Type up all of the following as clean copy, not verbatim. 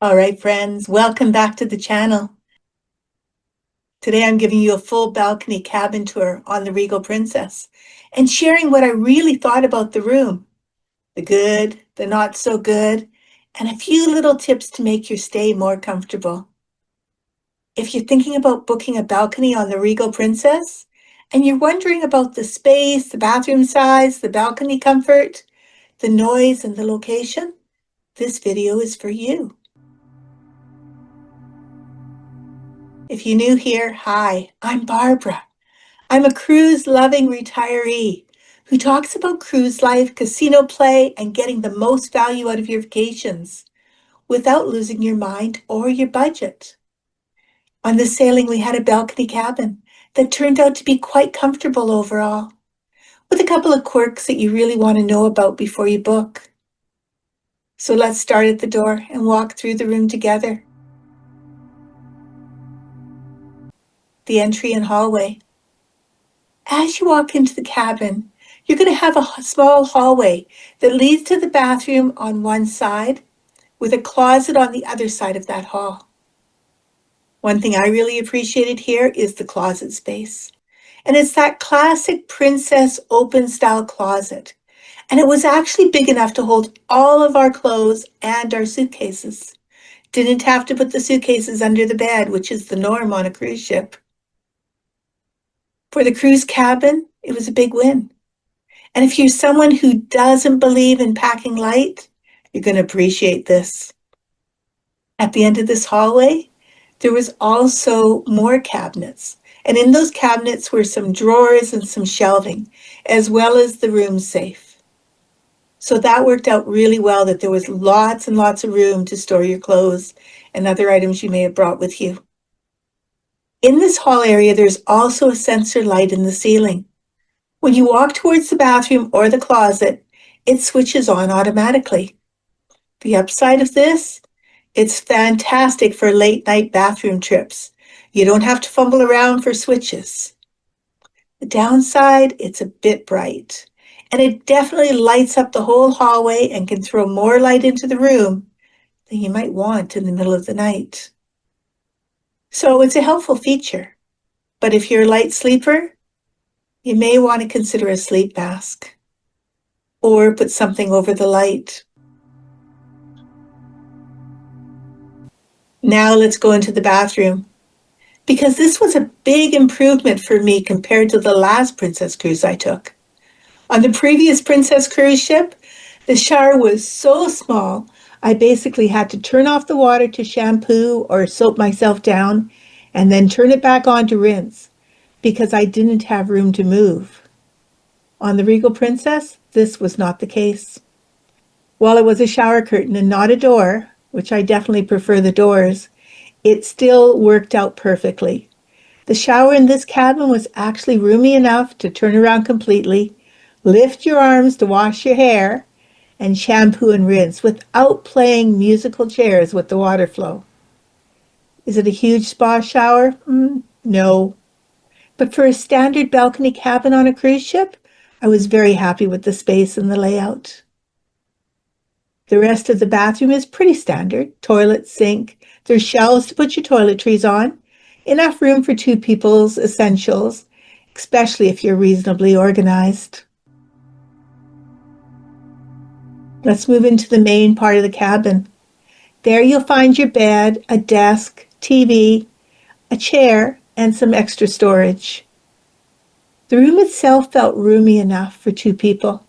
All right, friends, welcome back to the channel. Today I'm giving you a full balcony cabin tour on the Regal Princess and sharing what I really thought about the room, the good, the not so good, and a few little tips to make your stay more comfortable. If you're thinking about booking a balcony on the Regal Princess and you're wondering about the space, the bathroom size, the balcony comfort, the noise, and the location, this video is for you. If you're new here, hi, I'm Barbara. I'm a cruise-loving retiree who talks about cruise life, casino play, and getting the most value out of your vacations without losing your mind or your budget. On this sailing, we had a balcony cabin that turned out to be quite comfortable overall, with a couple of quirks that you really want to know about before you book. So let's start at the door and walk through the room together. The entry and hallway. As you walk into the cabin, you're going to have a small hallway that leads to the bathroom on one side with a closet on the other side of that hall. One thing I really appreciated here is the closet space. And it's that classic princess open style closet. And it was actually big enough to hold all of our clothes and our suitcases. Didn't have to put the suitcases under the bed, which is the norm on a cruise ship. For the cruise cabin, it was a big win. And if you're someone who doesn't believe in packing light, you're going to appreciate this. At the end of this hallway, there was also more cabinets. And in those cabinets were some drawers and some shelving, as well as the room safe. So that worked out really well, that there was lots and lots of room to store your clothes and other items you may have brought with you. In this hall area, there's also a sensor light in the ceiling. When you walk towards the bathroom or the closet, it switches on automatically. The upside of this, it's fantastic for late night bathroom trips. You don't have to fumble around for switches. The downside, it's a bit bright, and it definitely lights up the whole hallway and can throw more light into the room than you might want in the middle of the night. So it's a helpful feature, but if you're a light sleeper, you may want to consider a sleep mask or put something over the light. Now let's go into the bathroom, because this was a big improvement for me compared to the last Princess cruise I took. On the previous Princess cruise ship, the shower was so small, I basically had to turn off the water to shampoo or soap myself down and then turn it back on to rinse because I didn't have room to move. On the Regal Princess, this was not the case. While it was a shower curtain and not a door, which I definitely prefer the doors, it still worked out perfectly. The shower in this cabin was actually roomy enough to turn around completely, lift your arms to wash your hair, and shampoo and rinse without playing musical chairs with the water flow. Is it a huge spa shower? No. But for a standard balcony cabin on a cruise ship, I was very happy with the space and the layout. The rest of the bathroom is pretty standard. Toilet, sink, there's shelves to put your toiletries on, enough room for two people's essentials, especially if you're reasonably organized. Let's move into the main part of the cabin. There you'll find your bed, a desk, TV, a chair, and some extra storage. The room itself felt roomy enough for two people.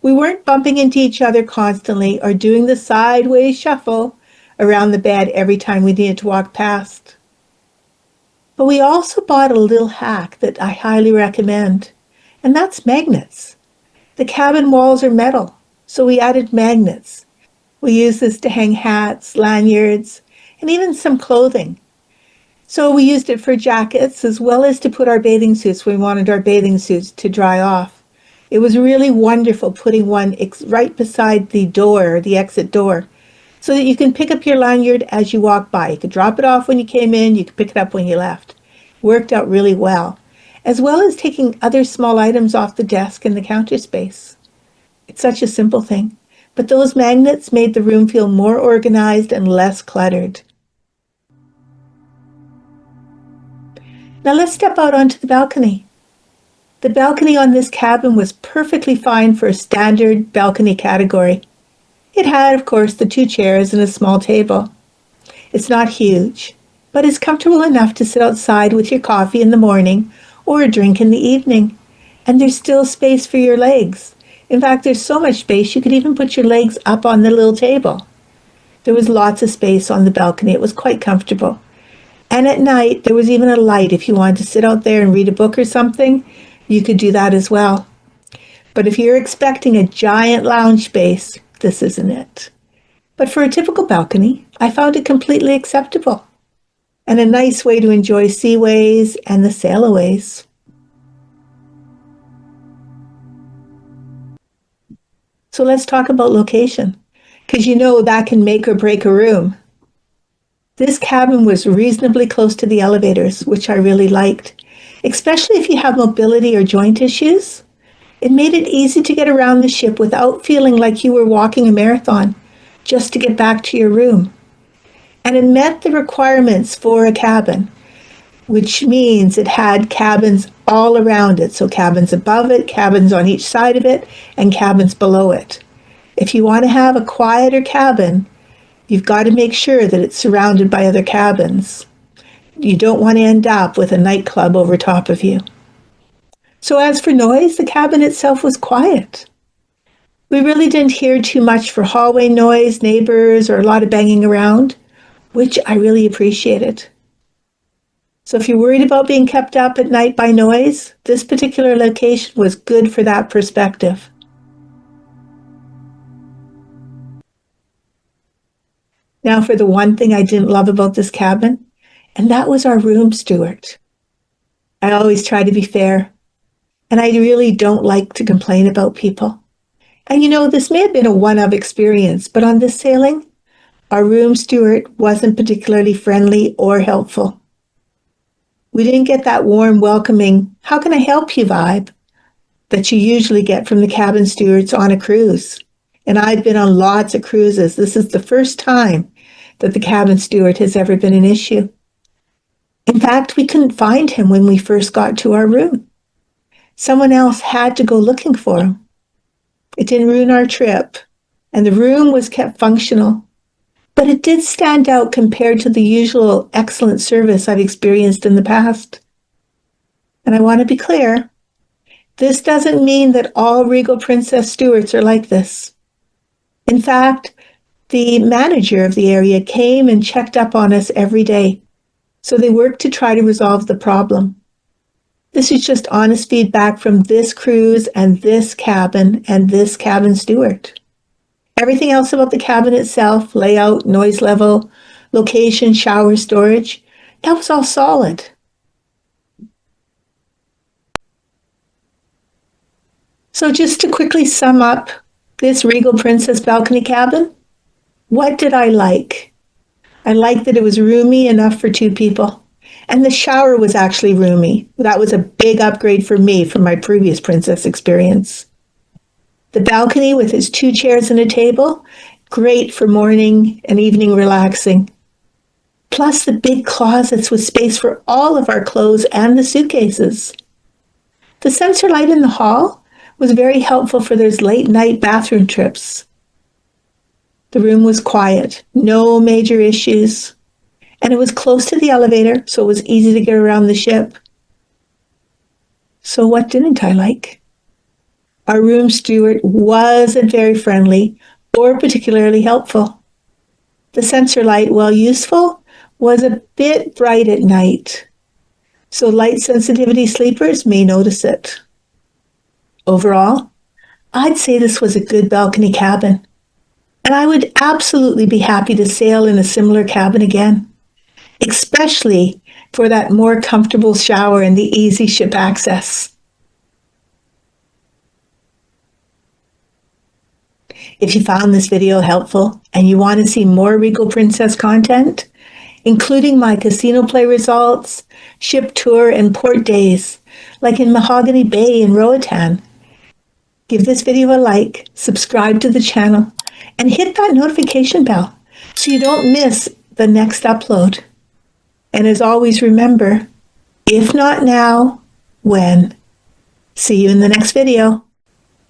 We weren't bumping into each other constantly or doing the sideways shuffle around the bed every time we needed to walk past. But we also bought a little hack that I highly recommend, and that's magnets. The cabin walls are metal, so we added magnets. We use this to hang hats, lanyards, and even some clothing. So we used it for jackets as well as to put our bathing suits when we wanted our bathing suits to dry off. It was really wonderful putting one right beside the door, the exit door, so that you can pick up your lanyard as you walk by. You could drop it off when you came in, you could pick it up when you left. Worked out really well as taking other small items off the desk and the counter space. It's such a simple thing, but those magnets made the room feel more organized and less cluttered. Now let's step out onto the balcony. The balcony on this cabin was perfectly fine for a standard balcony category. It had, of course, the 2 chairs and a small table. It's not huge, but it's comfortable enough to sit outside with your coffee in the morning or a drink in the evening. And there's still space for your legs. In fact, there's so much space you could even put your legs up on the little table. There was lots of space on the balcony. It was quite comfortable. And at night, there was even a light. If you wanted to sit out there and read a book or something, you could do that as well. But if you're expecting a giant lounge space, this isn't it. But for a typical balcony, I found it completely acceptable and a nice way to enjoy seaways and the sailaways. So let's talk about location, because you know that can make or break a room. This cabin was reasonably close to the elevators, which I really liked, especially if you have mobility or joint issues. It made it easy to get around the ship without feeling like you were walking a marathon just to get back to your room. And it met the requirements for a cabin, which means it had cabins all around it. So cabins above it, cabins on each side of it, and cabins below it. If you want to have a quieter cabin, you've got to make sure that it's surrounded by other cabins. You don't want to end up with a nightclub over top of you. So as for noise, the cabin itself was quiet. We really didn't hear too much for hallway noise, neighbors, or a lot of banging around, which I really appreciated. So if you're worried about being kept up at night by noise, this particular location was good for that perspective. Now for the one thing I didn't love about this cabin, and that was our room steward. I always try to be fair, and I really don't like to complain about people. And you know, this may have been a one-off experience, but on this sailing, our room steward wasn't particularly friendly or helpful. We didn't get that warm, welcoming, how can I help you vibe that you usually get from the cabin stewards on a cruise. And I've been on lots of cruises. This is the first time that the cabin steward has ever been an issue. In fact, we couldn't find him when we first got to our room. Someone else had to go looking for him. It didn't ruin our trip, and the room was kept functional. But it did stand out compared to the usual excellent service I've experienced in the past. And I want to be clear, this doesn't mean that all Regal Princess stewards are like this. In fact, the manager of the area came and checked up on us every day, so they worked to try to resolve the problem. This is just honest feedback from this cruise and this cabin steward. Everything else about the cabin itself, layout, noise level, location, shower, storage, that was all solid. So just to quickly sum up this Regal Princess balcony cabin, what did I like? I liked that it was roomy enough for 2 people. And the shower was actually roomy. That was a big upgrade for me from my previous Princess experience. The balcony with its 2 chairs and a table, great for morning and evening relaxing. Plus the big closets with space for all of our clothes and the suitcases. The sensor light in the hall was very helpful for those late night bathroom trips. The room was quiet, no major issues. And it was close to the elevator, so it was easy to get around the ship. So what didn't I like? Our room steward wasn't very friendly or particularly helpful. The sensor light, while useful, was a bit bright at night, so light sensitivity sleepers may notice it. Overall, I'd say this was a good balcony cabin, and I would absolutely be happy to sail in a similar cabin again, especially for that more comfortable shower and the easy ship access. If you found this video helpful and you want to see more Regal Princess content, including my casino play results, ship tour, and port days, like in Mahogany Bay in Roatan, give this video a like, subscribe to the channel, and hit that notification bell so you don't miss the next upload. And as always, remember, if not now, when? See you in the next video.